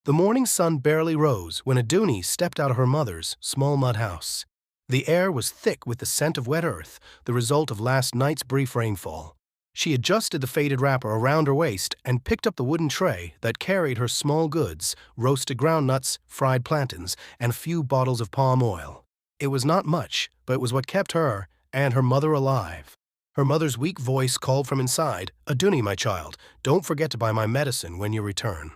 The morning sun barely rose when Aduni stepped out of her mother's small mud house. The air was thick with the scent of wet earth, the result of last night's brief rainfall. She adjusted the faded wrapper around her waist and picked up the wooden tray that carried her small goods, roasted groundnuts, fried plantains, and a few bottles of palm oil. It was not much, but it was what kept her and her mother alive. Her mother's weak voice called from inside, "Aduni, my child, don't forget to buy my medicine when you return."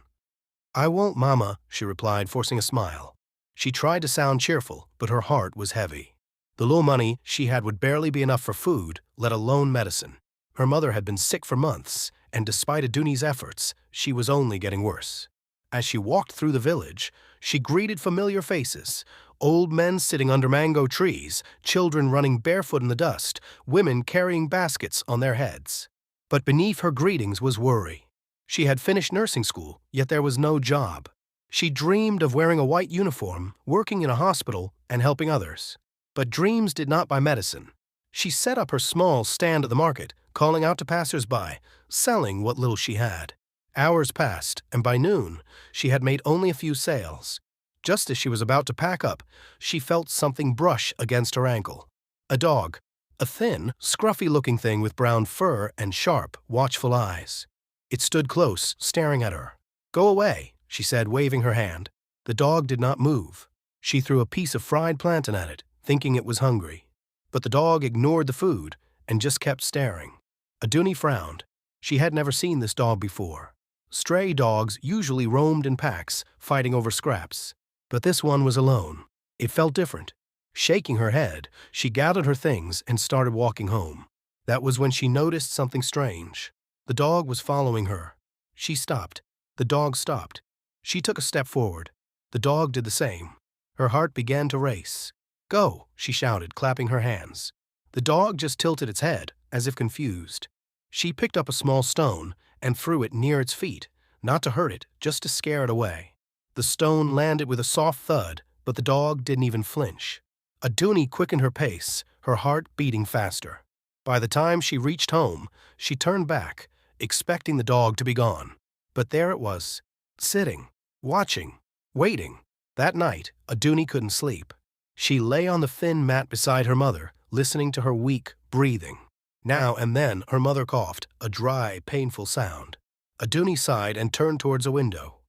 "I won't, Mama," she replied, forcing a smile. She tried to sound cheerful, but her heart was heavy. The little money she had would barely be enough for food, let alone medicine. Her mother had been sick for months, and despite Aduni's efforts, she was only getting worse. As she walked through the village, she greeted familiar faces: old men sitting under mango trees, children running barefoot in the dust, women carrying baskets on their heads. But beneath her greetings was worry. She had finished nursing school, yet there was no job. She dreamed of wearing a white uniform, working in a hospital, and helping others. But dreams did not buy medicine. She set up her small stand at the market, calling out to passers-by, selling what little she had. Hours passed, and by noon, she had made only a few sales. Just as she was about to pack up, she felt something brush against her ankle. A dog, a thin, scruffy-looking thing with brown fur and sharp, watchful eyes. It stood close, staring at her. "Go away," she said, waving her hand. The dog did not move. She threw a piece of fried plantain at it, thinking it was hungry. But the dog ignored the food and just kept staring. Aduni frowned. She had never seen this dog before. Stray dogs usually roamed in packs, fighting over scraps. But this one was alone. It felt different. Shaking her head, she gathered her things and started walking home. That was when she noticed something strange. The dog was following her. She stopped. The dog stopped. She took a step forward. The dog did the same. Her heart began to race. "Go," she shouted, clapping her hands. The dog just tilted its head, as if confused. She picked up a small stone and threw it near its feet, not to hurt it, just to scare it away. The stone landed with a soft thud, but the dog didn't even flinch. Aduni quickened her pace, her heart beating faster. By the time she reached home, she turned back, expecting the dog to be gone. But there it was, sitting, watching, waiting. That night, Aduni couldn't sleep. She lay on the thin mat beside her mother, listening to her weak breathing. Now and then her mother coughed, a dry, painful sound. Aduni sighed and turned towards a window.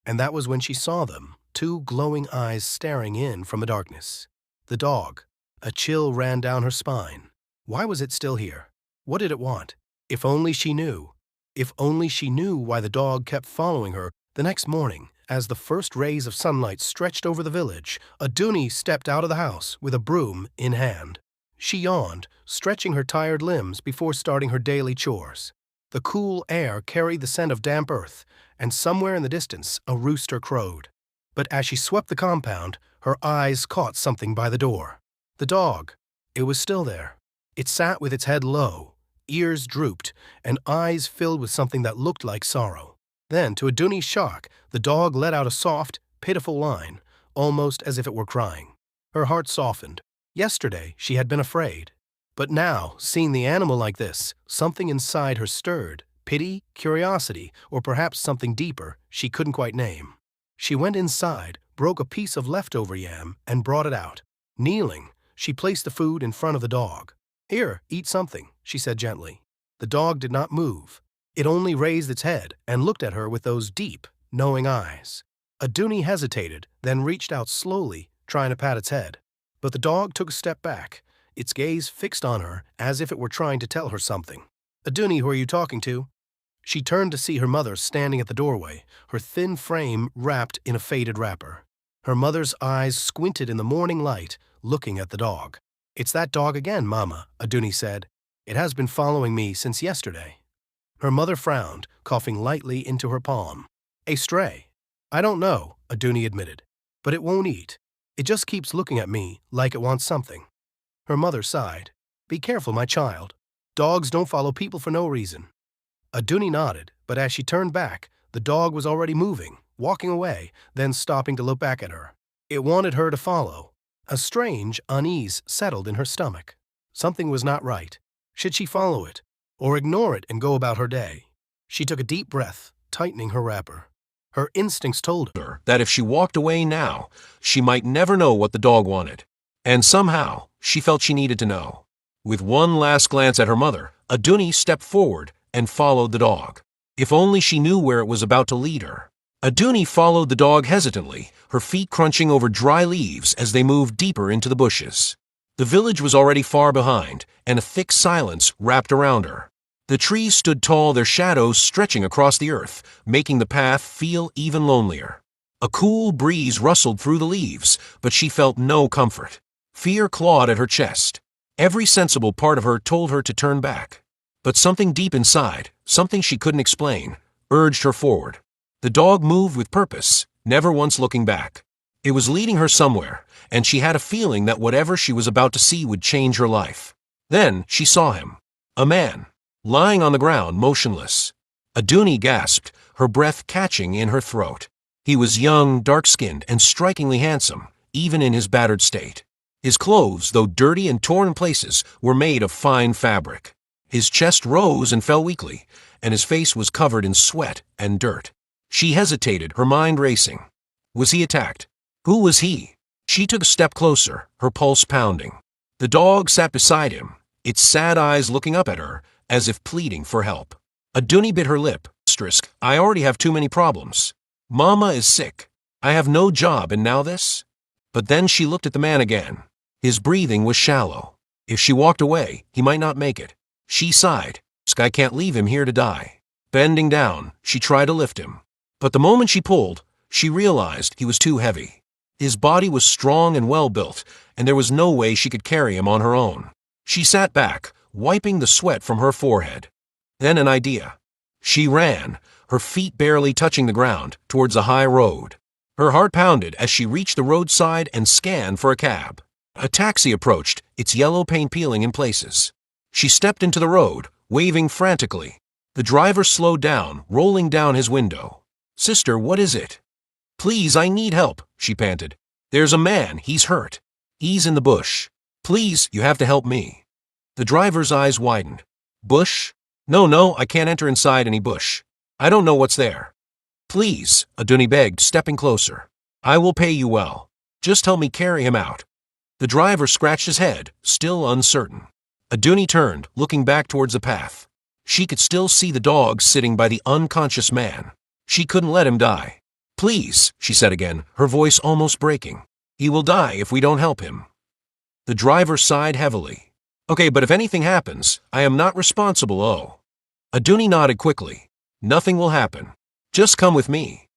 And that was when she saw them, two glowing eyes staring in from the darkness. The dog. A chill ran down her spine. Why was it still here? What did it want? If only she knew. If only she knew why the dog kept following her. The next morning, as the first rays of sunlight stretched over the village, Aduni stepped out of the house with a broom in hand. She yawned, stretching her tired limbs before starting her daily chores. The cool air carried the scent of damp earth, and somewhere in the distance a rooster crowed. But as she swept the compound, her eyes caught something by the door. The dog. It was still there. It sat with its head low, ears drooped, and eyes filled with something that looked like sorrow. Then, to Aduni's shock, the dog let out a soft, pitiful whine, almost as if it were crying. Her heart softened. Yesterday, she had been afraid. But now, seeing the animal like this, something inside her stirred, pity, curiosity, or perhaps something deeper she couldn't quite name. She went inside, broke a piece of leftover yam, and brought it out. Kneeling, she placed the food in front of the dog. "Here, eat something," she said gently. The dog did not move. It only raised its head and looked at her with those deep, knowing eyes. Aduni hesitated, then reached out slowly, trying to pat its head. But the dog took a step back, its gaze fixed on her as if it were trying to tell her something. "Aduni, who are you talking to?" She turned to see her mother standing at the doorway, her thin frame wrapped in a faded wrapper. Her mother's eyes squinted in the morning light, looking at the dog. "It's that dog again, Mama," Aduni said. "It has been following me since yesterday." Her mother frowned, coughing lightly into her palm. "A stray?" "I don't know," Aduni admitted. "But it won't eat. It just keeps looking at me like it wants something." Her mother sighed. "Be careful, my child. Dogs don't follow people for no reason." Aduni nodded, but as she turned back, the dog was already moving, walking away, then stopping to look back at her. It wanted her to follow. A strange unease settled in her stomach. Something was not right. Should she follow it, or ignore it and go about her day? She took a deep breath, tightening her wrapper. Her instincts told her that if she walked away now, she might never know what the dog wanted. And somehow, she felt she needed to know. With one last glance at her mother, Owumi stepped forward and followed the dog. If only she knew where it was about to lead her. Owumi followed the dog hesitantly, her feet crunching over dry leaves as they moved deeper into the bushes. The village was already far behind, and a thick silence wrapped around her. The trees stood tall, their shadows stretching across the earth, making the path feel even lonelier. A cool breeze rustled through the leaves, but she felt no comfort. Fear clawed at her chest. Every sensible part of her told her to turn back. But something deep inside, something she couldn't explain, urged her forward. The dog moved with purpose, never once looking back. It was leading her somewhere, and she had a feeling that whatever she was about to see would change her life. Then she saw him. A man, lying on the ground, motionless. Owumi gasped, her breath catching in her throat. He was young, dark-skinned, and strikingly handsome, even in his battered state. His clothes, though dirty and torn in places, were made of fine fabric. His chest rose and fell weakly, and his face was covered in sweat and dirt. She hesitated, her mind racing. Was he attacked? Who was he? She took a step closer, her pulse pounding. The dog sat beside him, its sad eyes looking up at her, as if pleading for help. Owumi bit her lip. I already have too many problems. Mama is sick. I have no job, and now this? But then she looked at the man again. His breathing was shallow. If she walked away, he might not make it. She sighed. I can't leave him here to die. Bending down, she tried to lift him. But the moment she pulled, she realized he was too heavy. His body was strong and well-built, and there was no way she could carry him on her own. She sat back, wiping the sweat from her forehead. Then an idea. She ran, her feet barely touching the ground, towards a high road. Her heart pounded as she reached the roadside and scanned for a cab. A taxi approached, its yellow paint peeling in places. She stepped into the road, waving frantically. The driver slowed down, rolling down his window. "Sister, what is it?" "Please, I need help," she panted. "There's a man, he's hurt. He's in the bush. Please, you have to help me." The driver's eyes widened. "Bush? No, I can't enter inside any bush. I don't know what's there." "Please," Owumi begged, stepping closer. "I will pay you well. Just help me carry him out." The driver scratched his head, still uncertain. Owumi turned, looking back towards the path. She could still see the dog sitting by the unconscious man. She couldn't let him die. "Please," she said again, her voice almost breaking. "He will die if we don't help him." The driver sighed heavily. "Okay, but if anything happens, I am not responsible, oh." Owumi nodded quickly. "Nothing will happen. Just come with me."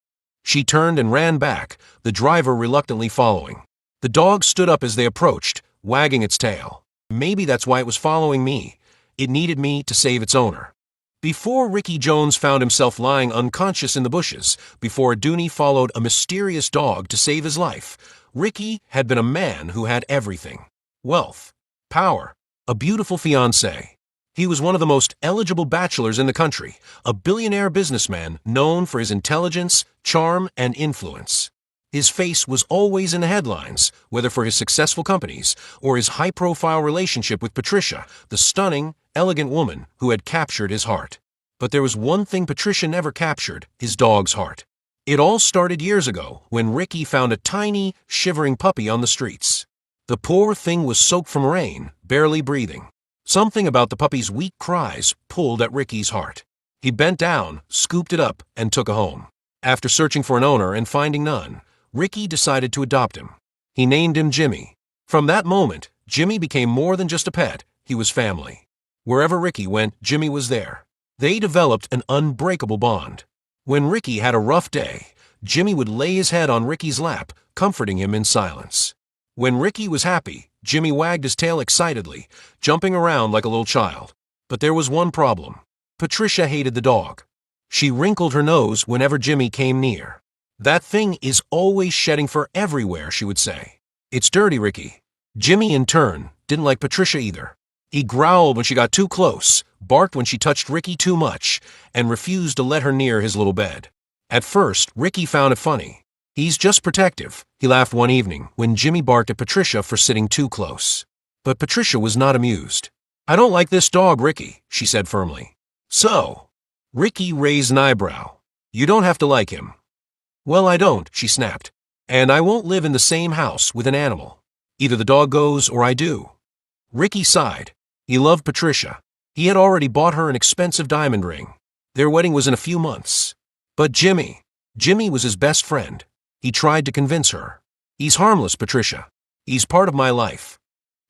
She turned and ran back, the driver reluctantly following. The dog stood up as they approached, wagging its tail. Maybe that's why it was following me. It needed me to save its owner. Before Ricky Jones found himself lying unconscious in the bushes, before Owumi followed a mysterious dog to save his life, Ricky had been a man who had everything. Wealth, power, a beautiful fiancée. He was one of the most eligible bachelors in the country, a billionaire businessman known for his intelligence, charm, and influence. His face was always in the headlines, whether for his successful companies or his high-profile relationship with Patricia, the stunning, elegant woman who had captured his heart. But there was one thing Patricia never captured, his dog's heart. It all started years ago when Ricky found a tiny, shivering puppy on the streets. The poor thing was soaked from rain, barely breathing. Something about the puppy's weak cries pulled at Ricky's heart. He bent down, scooped it up, and took it home. After searching for an owner and finding none, Ricky decided to adopt him. He named him Jimmy. From that moment, Jimmy became more than just a pet, he was family. Wherever Ricky went, Jimmy was there. They developed an unbreakable bond. When Ricky had a rough day, Jimmy would lay his head on Ricky's lap, comforting him in silence. When Ricky was happy, Jimmy wagged his tail excitedly, jumping around like a little child. But there was one problem. Patricia hated the dog. She wrinkled her nose whenever Jimmy came near. "That thing is always shedding fur everywhere," she would say. "It's dirty, Ricky." Jimmy, in turn, didn't like Patricia either. He growled when she got too close, barked when she touched Ricky too much, and refused to let her near his little bed. At first, Ricky found it funny. "He's just protective," he laughed one evening when Jimmy barked at Patricia for sitting too close. But Patricia was not amused. "I don't like this dog, Ricky," she said firmly. "So?" Ricky raised an eyebrow. "You don't have to like him." Well, I don't, she snapped. And I won't live in the same house with an animal. Either the dog goes or I do. Ricky sighed. He loved Patricia. He had already bought her an expensive diamond ring. Their wedding was in a few months. But Jimmy was his best friend. He tried to convince her. He's harmless, Patricia. He's part of my life.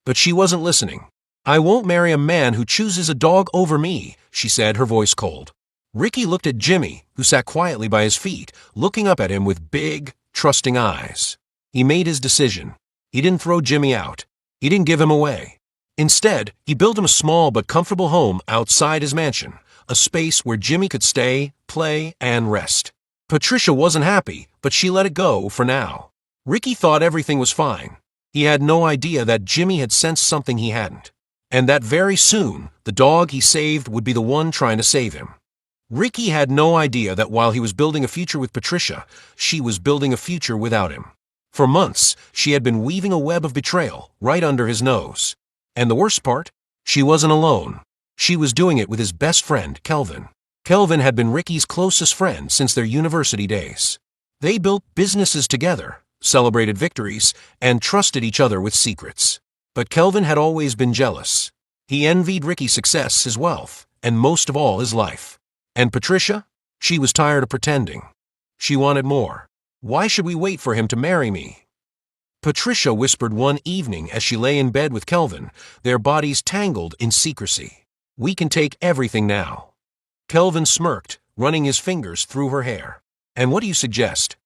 But she wasn't listening. I won't marry a man who chooses a dog over me, she said, her voice cold. Ricky looked at Jimmy, who sat quietly by his feet, looking up at him with big, trusting eyes. He made his decision. He didn't throw Jimmy out. He didn't give him away. Instead, he built him a small but comfortable home outside his mansion, a space where Jimmy could stay, play, and rest. Patricia wasn't happy, but she let it go for now. Ricky thought everything was fine. He had no idea that Jimmy had sensed something he hadn't, and that very soon, the dog he saved would be the one trying to save him. Ricky had no idea that while he was building a future with Patricia, she was building a future without him. For months, she had been weaving a web of betrayal right under his nose. And the worst part? She wasn't alone. She was doing it with his best friend, Kelvin. Kelvin had been Ricky's closest friend since their university days. They built businesses together, celebrated victories, and trusted each other with secrets. But Kelvin had always been jealous. He envied Ricky's success, his wealth, and most of all, his life. And Patricia? She was tired of pretending. She wanted more. Why should we wait for him to marry me? Patricia whispered one evening as she lay in bed with Kelvin, their bodies tangled in secrecy. We can take everything now. Kelvin smirked, running his fingers through her hair. And what do you suggest?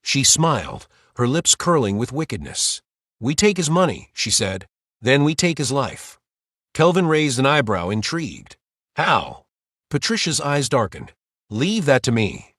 She smiled, her lips curling with wickedness. We take his money, she said. Then we take his life. Kelvin raised an eyebrow, intrigued. How? Patricia's eyes darkened. Leave that to me.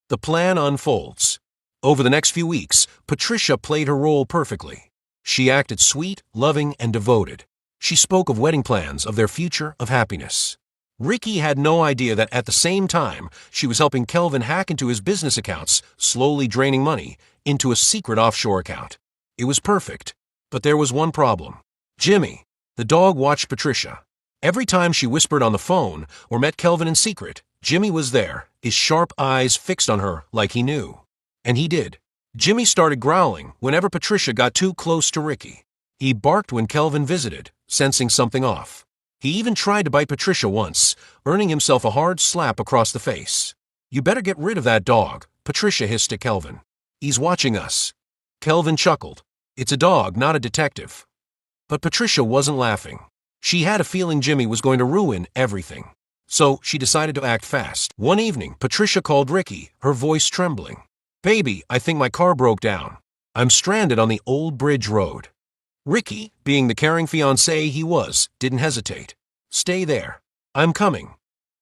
The plan unfolds. Over the next few weeks, Patricia played her role perfectly. She acted sweet, loving, and devoted. She spoke of wedding plans, of their future, of happiness. Ricky had no idea that at the same time, she was helping Kelvin hack into his business accounts, slowly draining money into a secret offshore account. It was perfect. But there was one problem. Jimmy, the dog, watched Patricia. Every time she whispered on the phone or met Kelvin in secret, Jimmy was there, his sharp eyes fixed on her like he knew. And he did. Jimmy started growling whenever Patricia got too close to Ricky. He barked when Kelvin visited, sensing something off. He even tried to bite Patricia once, earning himself a hard slap across the face. You better get rid of that dog, Patricia hissed at Kelvin. He's watching us. Kelvin chuckled. It's a dog, not a detective. But Patricia wasn't laughing. She had a feeling Jimmy was going to ruin everything. So she decided to act fast. One evening, Patricia called Ricky, her voice trembling. Baby, I think my car broke down. I'm stranded on the old bridge road. Ricky, being the caring fiancé he was, didn't hesitate. Stay there. I'm coming.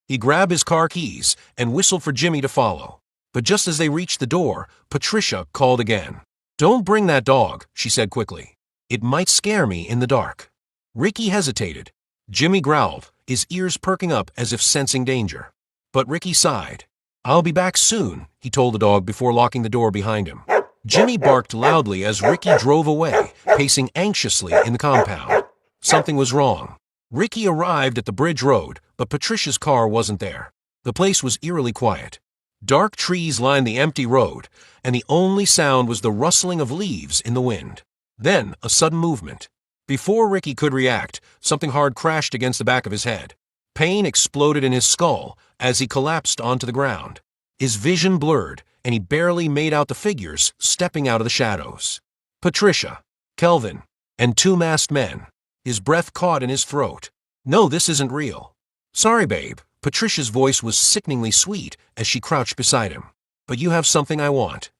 He grabbed his car keys and whistled for Jimmy to follow. But just as they reached the door, Patricia called again. Don't bring that dog, she said quickly. It might scare me in the dark. Ricky hesitated. Jimmy growled, his ears perking up as if sensing danger. But Ricky sighed. I'll be back soon, he told the dog before locking the door behind him. Jimmy barked loudly as Ricky drove away, pacing anxiously in the compound. Something was wrong. Ricky arrived at the bridge road, but Patricia's car wasn't there. The place was eerily quiet. Dark trees lined the empty road, and the only sound was the rustling of leaves in the wind. Then, a sudden movement. Before Ricky could react, something hard crashed against the back of his head. Pain exploded in his skull as he collapsed onto the ground. His vision blurred, and he barely made out the figures stepping out of the shadows. Patricia, Kelvin, and two masked men. His breath caught in his throat. No, this isn't real. Sorry, babe. Patricia's voice was sickeningly sweet as she crouched beside him. But you have something I want.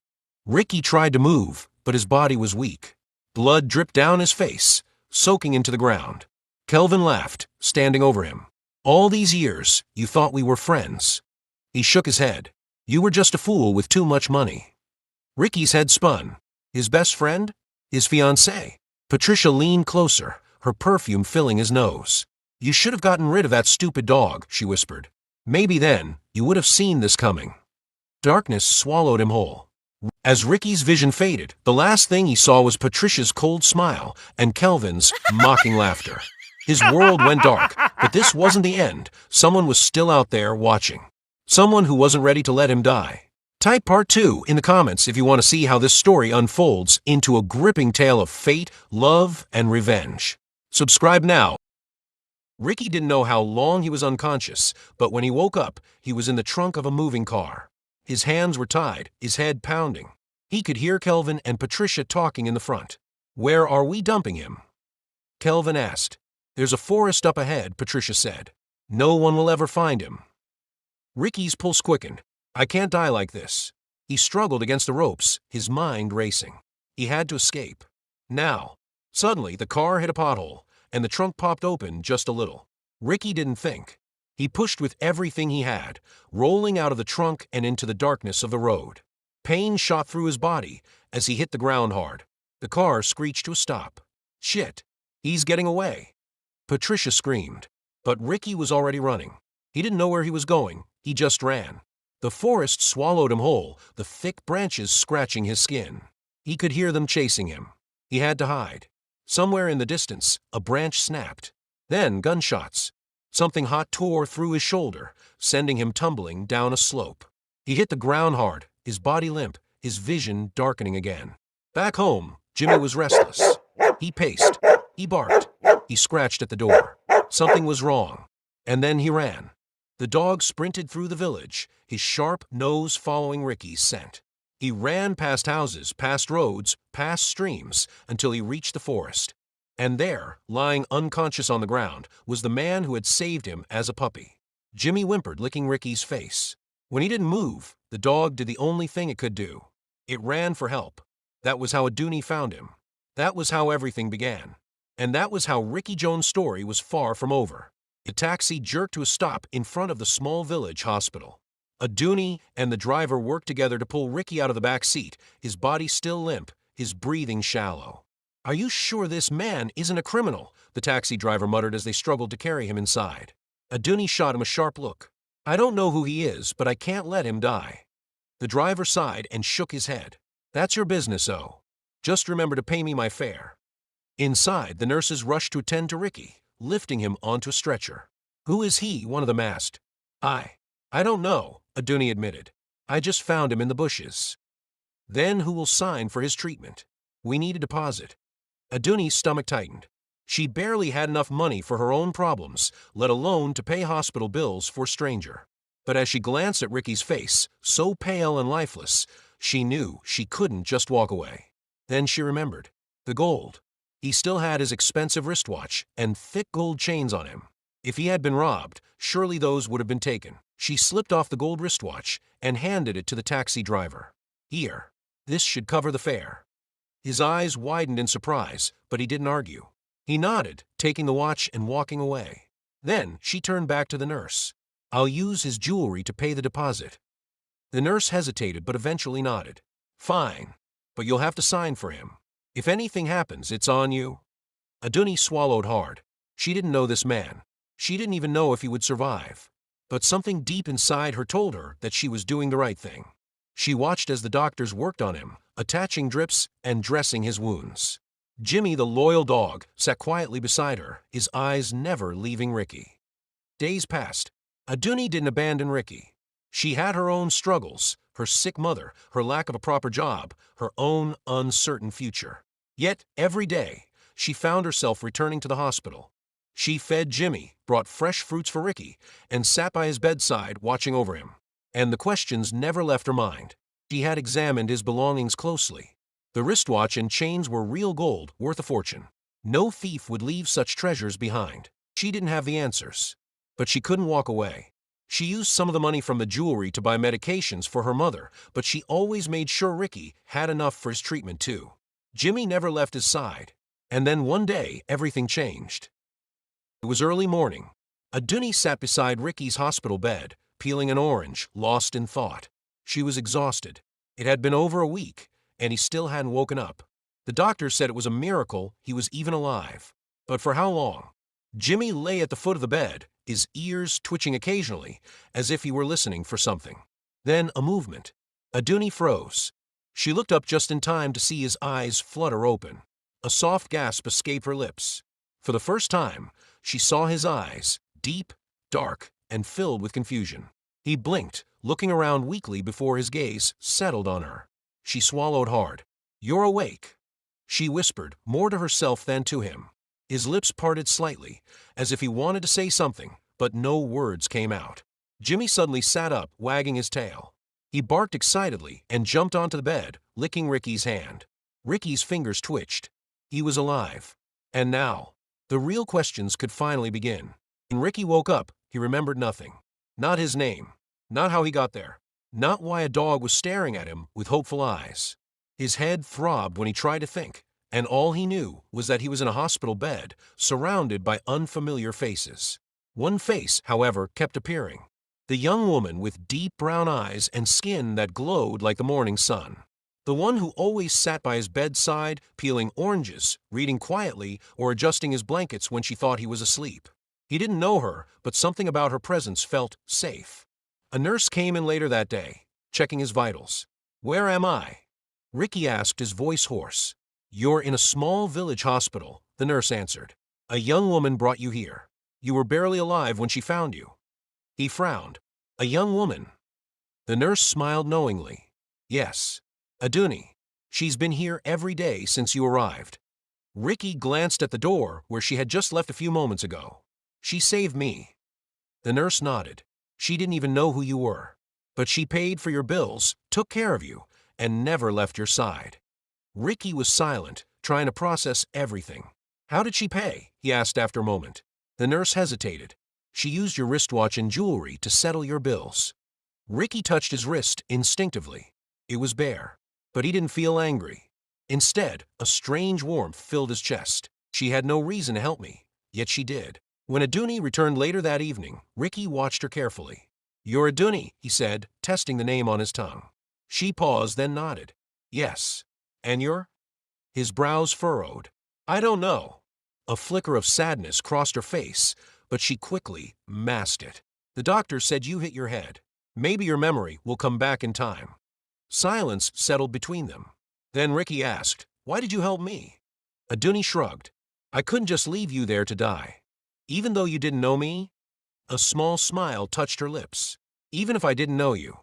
Ricky tried to move, but his body was weak. Blood dripped down his face, soaking into the ground. Kelvin laughed, standing over him. All these years, you thought we were friends. He shook his head. You were just a fool with too much money. Ricky's head spun. His best friend? His fiancée? Patricia leaned closer, her perfume filling his nose. You should have gotten rid of that stupid dog, she whispered. Maybe then, you would have seen this coming. Darkness swallowed him whole. As Ricky's vision faded, the last thing he saw was Patricia's cold smile and Kelvin's mocking laughter. His world went dark, but this wasn't the end. Someone was still out there watching. Someone who wasn't ready to let him die. Type part 2 in the comments if you want to see how this story unfolds into a gripping tale of fate, love, and revenge. Subscribe now. Ricky didn't know how long he was unconscious, but when he woke up, he was in the trunk of a moving car. His hands were tied, his head pounding. He could hear Kelvin and Patricia talking in the front. "Where are we dumping him?" Kelvin asked. "There's a forest up ahead," Patricia said. "No one will ever find him." Ricky's pulse quickened. "I can't die like this." He struggled against the ropes, his mind racing. He had to escape. Now. Suddenly, the car hit a pothole, and the trunk popped open just a little. Ricky didn't think. He pushed with everything he had, rolling out of the trunk and into the darkness of the road. Pain shot through his body as he hit the ground hard. The car screeched to a stop. "Shit, he's getting away." Patricia screamed. But Ricky was already running. He didn't know where he was going, he just ran. The forest swallowed him whole, the thick branches scratching his skin. He could hear them chasing him. He had to hide. Somewhere in the distance, a branch snapped. Then gunshots. Something hot tore through his shoulder, sending him tumbling down a slope. He hit the ground hard, his body limp, his vision darkening again. Back home, Jimmy was restless. He paced. He barked. He scratched at the door. Something was wrong. And then he ran. The dog sprinted through the village, his sharp nose following Ricky's scent. He ran past houses, past roads, past streams, until he reached the forest. And there, lying unconscious on the ground, was the man who had saved him as a puppy. Jimmy whimpered, licking Ricky's face. When he didn't move, the dog did the only thing it could do. It ran for help. That was how Owumi found him. That was how everything began. And that was how Ricky Jones' story was far from over. The taxi jerked to a stop in front of the small village hospital. Owumi and the driver worked together to pull Ricky out of the back seat, his body still limp, his breathing shallow. "Are you sure this man isn't a criminal?" the taxi driver muttered as they struggled to carry him inside. Owumi shot him a sharp look. "I don't know who he is, but I can't let him die." The driver sighed and shook his head. "That's your business, O. Just remember to pay me my fare." Inside, the nurses rushed to attend to Ricky, lifting him onto a stretcher. "Who is he?" one of them asked. I don't know," Owumi admitted. "I just found him in the bushes." "Then who will sign for his treatment? We need a deposit." Owumi's stomach tightened. She barely had enough money for her own problems, let alone to pay hospital bills for a stranger. But as she glanced at Ricky's face, so pale and lifeless, she knew she couldn't just walk away. Then she remembered. The gold. He still had his expensive wristwatch and thick gold chains on him. If he had been robbed, surely those would have been taken. She slipped off the gold wristwatch and handed it to the taxi driver. "Here. This should cover the fare." His eyes widened in surprise, but he didn't argue. He nodded, taking the watch and walking away. Then she turned back to the nurse. "I'll use his jewelry to pay the deposit." The nurse hesitated but eventually nodded. "Fine, but you'll have to sign for him. If anything happens, it's on you." Owumi swallowed hard. She didn't know this man. She didn't even know if he would survive. But something deep inside her told her that she was doing the right thing. She watched as the doctors worked on him, attaching drips and dressing his wounds. Jimmy, the loyal dog, sat quietly beside her, his eyes never leaving Ricky. Days passed. Owumi didn't abandon Ricky. She had her own struggles, her sick mother, her lack of a proper job, her own uncertain future. Yet, every day, she found herself returning to the hospital. She fed Jimmy, brought fresh fruits for Ricky, and sat by his bedside watching over him. And the questions never left her mind. She had examined his belongings closely. The wristwatch and chains were real gold, worth a fortune. No thief would leave such treasures behind. She didn't have the answers. But she couldn't walk away. She used some of the money from the jewelry to buy medications for her mother, but she always made sure Ricky had enough for his treatment too. Jimmy never left his side. And then one day, everything changed. It was early morning. Owumi sat beside Ricky's hospital bed, peeling an orange, lost in thought. She was exhausted. It had been over a week, and he still hadn't woken up. The doctor said it was a miracle he was even alive. But for how long? Jimmy lay at the foot of the bed, his ears twitching occasionally, as if he were listening for something. Then a movement. Owumi froze. She looked up just in time to see his eyes flutter open. A soft gasp escaped her lips. For the first time, she saw his eyes, deep, dark, and filled with confusion. He blinked, looking around weakly before his gaze settled on her. She swallowed hard. "You're awake," she whispered, more to herself than to him. His lips parted slightly, as if he wanted to say something, but no words came out. Jimmy suddenly sat up, wagging his tail. He barked excitedly and jumped onto the bed, licking Ricky's hand. Ricky's fingers twitched. He was alive. And now, the real questions could finally begin. When Ricky woke up, he remembered nothing. Not his name. Not how he got there. Not why a dog was staring at him with hopeful eyes. His head throbbed when he tried to think, and all he knew was that he was in a hospital bed, surrounded by unfamiliar faces. One face, however, kept appearing. The young woman with deep brown eyes and skin that glowed like the morning sun. The one who always sat by his bedside, peeling oranges, reading quietly, or adjusting his blankets when she thought he was asleep. He didn't know her, but something about her presence felt safe. A nurse came in later that day, checking his vitals. "Where am I?" Ricky asked, his voice hoarse. "You're in a small village hospital," the nurse answered. "A young woman brought you here. You were barely alive when she found you." He frowned. "A young woman?" The nurse smiled knowingly. "Yes. Aduni. She's been here every day since you arrived." Ricky glanced at the door where she had just left a few moments ago. "She saved me." The nurse nodded. "She didn't even know who you were. But she paid for your bills, took care of you, and never left your side." Ricky was silent, trying to process everything. "How did she pay?" he asked after a moment. The nurse hesitated. "She used your wristwatch and jewelry to settle your bills." Ricky touched his wrist instinctively. It was bare, but he didn't feel angry. Instead, a strange warmth filled his chest. "She had no reason to help me, yet she did." When Aduni returned later that evening, Ricky watched her carefully. "You're Aduni," he said, testing the name on his tongue. She paused, then nodded. "Yes. And you're?" His brows furrowed. "I don't know." A flicker of sadness crossed her face, but she quickly masked it. "The doctor said you hit your head. Maybe your memory will come back in time." Silence settled between them. Then Ricky asked, "Why did you help me?" Aduni shrugged. "I couldn't just leave you there to die. Even though you didn't know me?" A small smile touched her lips. "Even if I didn't know you."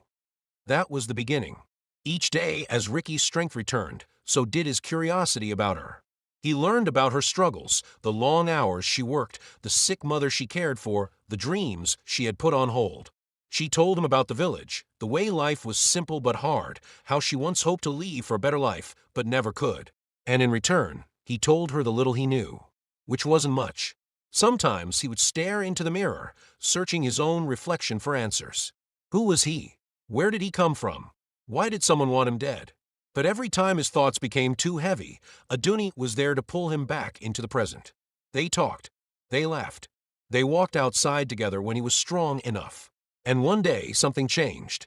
That was the beginning. Each day, as Ricky's strength returned, so did his curiosity about her. He learned about her struggles, the long hours she worked, the sick mother she cared for, the dreams she had put on hold. She told him about the village, the way life was simple but hard, how she once hoped to leave for a better life, but never could. And in return, he told her the little he knew, which wasn't much. Sometimes he would stare into the mirror, searching his own reflection for answers. Who was he? Where did he come from? Why did someone want him dead? But every time his thoughts became too heavy, Aduni was there to pull him back into the present. They talked. They laughed. They walked outside together when he was strong enough. And one day, something changed.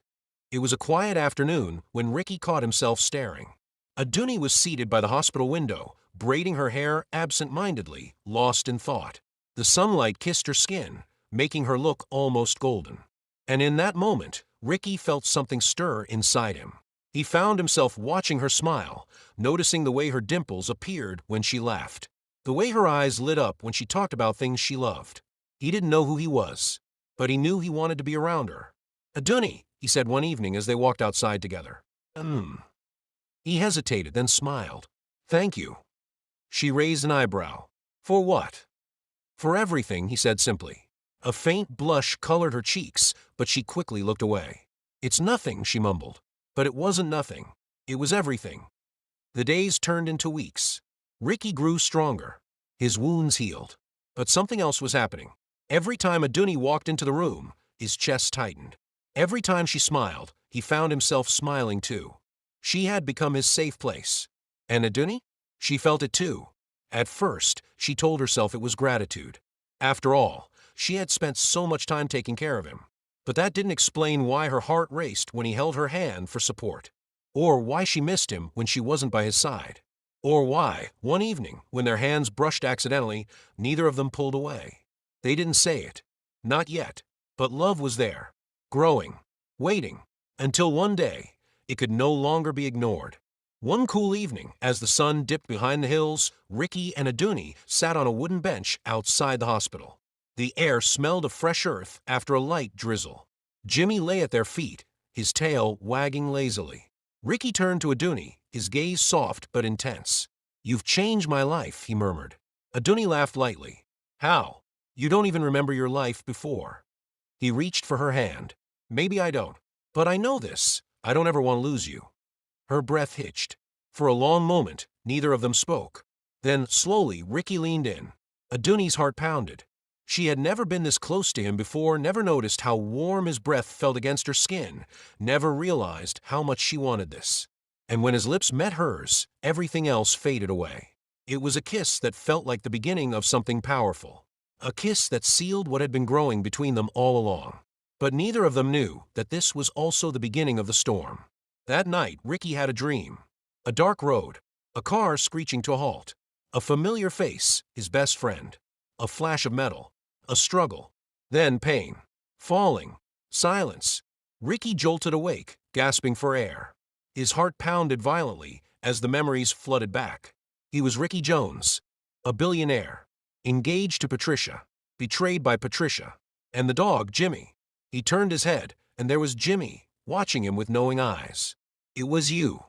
It was a quiet afternoon when Ricky caught himself staring. Aduni was seated by the hospital window, braiding her hair absent-mindedly, lost in thought. The sunlight kissed her skin, making her look almost golden. And in that moment, Ricky felt something stir inside him. He found himself watching her smile, noticing the way her dimples appeared when she laughed, the way her eyes lit up when she talked about things she loved. He didn't know who he was, but he knew he wanted to be around her. "Aduni," he said one evening as they walked outside together. He hesitated, then smiled. "Thank you." She raised an eyebrow. "For what?" "For everything," he said simply. A faint blush colored her cheeks, but she quickly looked away. "It's nothing," she mumbled. But it wasn't nothing. It was everything. The days turned into weeks. Ricky grew stronger. His wounds healed. But something else was happening. Every time Aduni walked into the room, his chest tightened. Every time she smiled, he found himself smiling too. She had become his safe place. And Aduni? She felt it too. At first, she told herself it was gratitude. After all, she had spent so much time taking care of him. But that didn't explain why her heart raced when he held her hand for support. Or why she missed him when she wasn't by his side. Or why, one evening, when their hands brushed accidentally, neither of them pulled away. They didn't say it. Not yet. But love was there. Growing. Waiting. Until one day, it could no longer be ignored. One cool evening, as the sun dipped behind the hills, Ricky and Aduni sat on a wooden bench outside the hospital. The air smelled of fresh earth after a light drizzle. Jimmy lay at their feet, his tail wagging lazily. Ricky turned to Aduni, his gaze soft but intense. "You've changed my life," he murmured. Aduni laughed lightly. "How? You don't even remember your life before." He reached for her hand. "Maybe I don't. But I know this. I don't ever want to lose you." Her breath hitched. For a long moment, neither of them spoke. Then, slowly, Ricky leaned in. Aduni's heart pounded. She had never been this close to him before, never noticed how warm his breath felt against her skin, never realized how much she wanted this. And when his lips met hers, everything else faded away. It was a kiss that felt like the beginning of something powerful. A kiss that sealed what had been growing between them all along. But neither of them knew that this was also the beginning of the storm. That night, Ricky had a dream. A dark road, a car screeching to a halt, a familiar face, his best friend, a flash of metal, a struggle, then pain, falling, silence. Ricky jolted awake, gasping for air. His heart pounded violently as the memories flooded back. He was Ricky Jones, a billionaire, engaged to Patricia, betrayed by Patricia, and the dog, Jimmy. He turned his head, and there was Jimmy, watching him with knowing eyes. "It was you."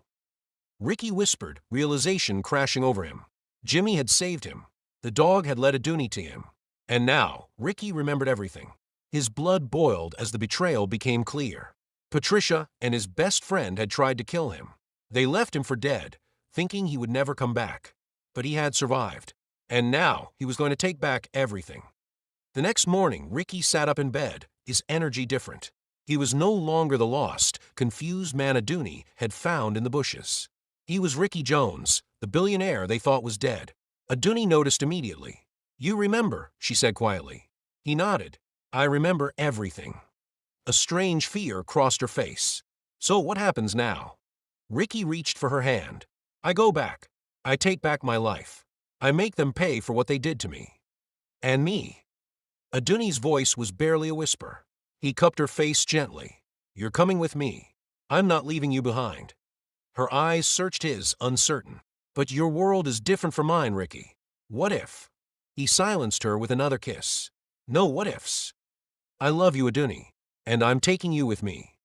Ricky whispered, realization crashing over him. Jimmy had saved him. The dog had led Aduni to him. And now, Ricky remembered everything. His blood boiled as the betrayal became clear. Patricia and his best friend had tried to kill him. They left him for dead, thinking he would never come back. But he had survived. And now, he was going to take back everything. The next morning, Ricky sat up in bed, his energy different. He was no longer the lost, confused man Aduni had found in the bushes. He was Ricky Jones, the billionaire they thought was dead. Aduni noticed immediately. "You remember," she said quietly. He nodded. "I remember everything." A strange fear crossed her face. "So what happens now?" Ricky reached for her hand. "I go back. I take back my life. I make them pay for what they did to me. And me." Aduni's voice was barely a whisper. He cupped her face gently. "You're coming with me. I'm not leaving you behind." Her eyes searched his, uncertain. "But your world is different from mine, Ricky. What if?" He silenced her with another kiss. "No what ifs. I love you, Aduni, and I'm taking you with me."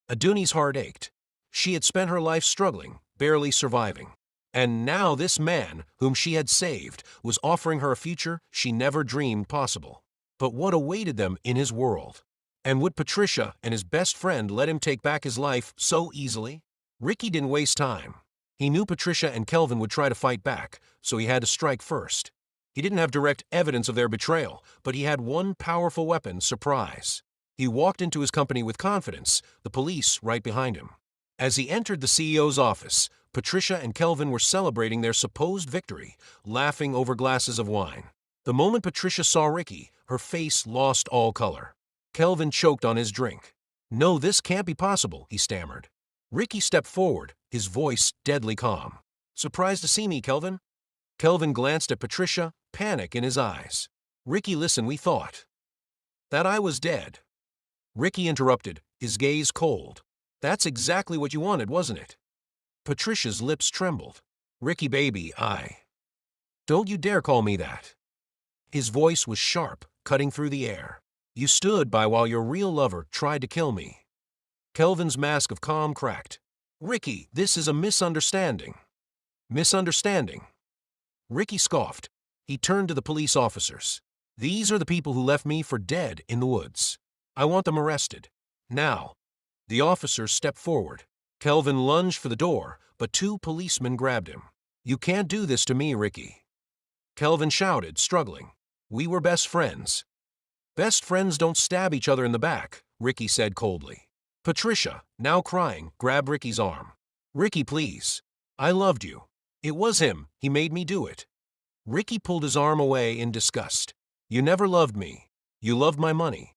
Aduni's heart ached. She had spent her life struggling, barely surviving. And now this man, whom she had saved, was offering her a future she never dreamed possible. But what awaited them in his world? And would Patricia and his best friend let him take back his life so easily? Ricky didn't waste time. He knew Patricia and Kelvin would try to fight back, so he had to strike first. He didn't have direct evidence of their betrayal, but he had one powerful weapon: surprise. He walked into his company with confidence, the police right behind him. As he entered the CEO's office, Patricia and Kelvin were celebrating their supposed victory, laughing over glasses of wine. The moment Patricia saw Ricky, her face lost all color. Kelvin choked on his drink. "No, this can't be possible," he stammered. Ricky stepped forward, his voice deadly calm. "Surprised to see me, Kelvin?" Kelvin glanced at Patricia, panic in his eyes. "Ricky, listen, we thought that I was dead." Ricky interrupted, his gaze cold. "That's exactly what you wanted, wasn't it?" Patricia's lips trembled. "Ricky, baby, don't you dare call me that." His voice was sharp, cutting through the air. "You stood by while your real lover tried to kill me." Kelvin's mask of calm cracked. "Ricky, this is a misunderstanding." "Misunderstanding?" Ricky scoffed. He turned to the police officers. "These are the people who left me for dead in the woods. I want them arrested. Now." The officers stepped forward. Kelvin lunged for the door, but two policemen grabbed him. "You can't do this to me, Ricky." Kelvin shouted, struggling. "We were best friends." "Best friends don't stab each other in the back," Ricky said coldly. Patricia, now crying, grabbed Ricky's arm. "Ricky, please. I loved you. It was him. He made me do it." Ricky pulled his arm away in disgust. "You never loved me. You loved my money."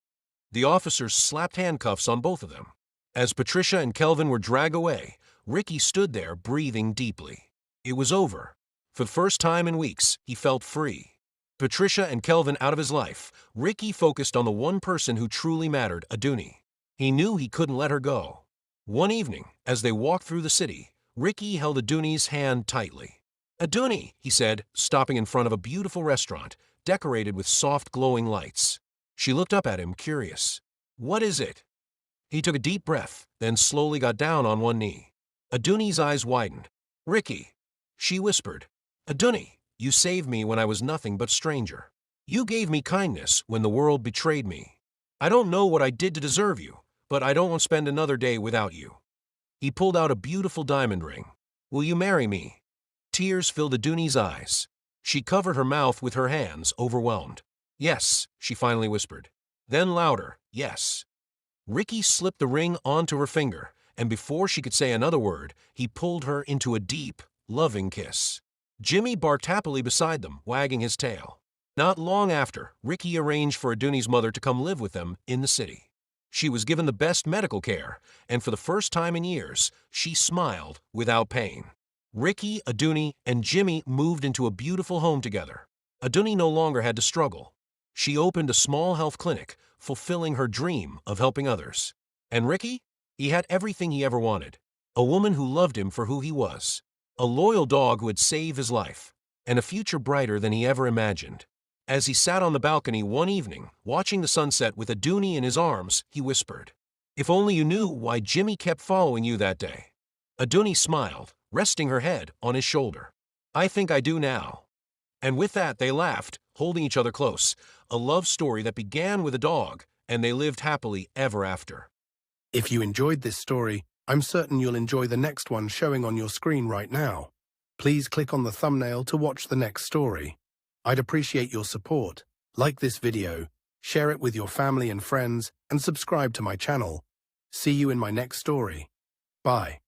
The officers slapped handcuffs on both of them. As Patricia and Kelvin were dragged away, Ricky stood there breathing deeply. It was over. For the first time in weeks, he felt free. Patricia and Kelvin out of his life, Ricky focused on the one person who truly mattered, Aduni. He knew he couldn't let her go. One evening, as they walked through the city, Ricky held Aduni's hand tightly. "Aduni," he said, stopping in front of a beautiful restaurant, decorated with soft glowing lights. She looked up at him, curious. "What is it?" He took a deep breath, then slowly got down on one knee. Aduni's eyes widened. "Ricky," she whispered. "Aduni, you saved me when I was nothing but stranger. You gave me kindness when the world betrayed me. I don't know what I did to deserve you, but I don't want to spend another day without you." He pulled out a beautiful diamond ring. "Will you marry me?" Tears filled Aduni's eyes. She covered her mouth with her hands, overwhelmed. "Yes," she finally whispered. Then louder, "Yes." Ricky slipped the ring onto her finger, and before she could say another word, he pulled her into a deep, loving kiss. Jimmy barked happily beside them, wagging his tail. Not long after, Ricky arranged for Aduni's mother to come live with them in the city. She was given the best medical care, and for the first time in years, she smiled without pain. Ricky, Aduni, and Jimmy moved into a beautiful home together. Aduni no longer had to struggle. She opened a small health clinic, fulfilling her dream of helping others. And Ricky? He had everything he ever wanted. A woman who loved him for who he was. A loyal dog who would save his life. And a future brighter than he ever imagined. As he sat on the balcony one evening, watching the sunset with Aduni in his arms, he whispered, "If only you knew why Jimmy kept following you that day." Aduni smiled, resting her head on his shoulder. "I think I do now." And with that, they laughed, holding each other close, a love story that began with a dog, and they lived happily ever after. If you enjoyed this story, I'm certain you'll enjoy the next one showing on your screen right now. Please click on the thumbnail to watch the next story. I'd appreciate your support. Like this video, share it with your family and friends, and subscribe to my channel. See you in my next story. Bye.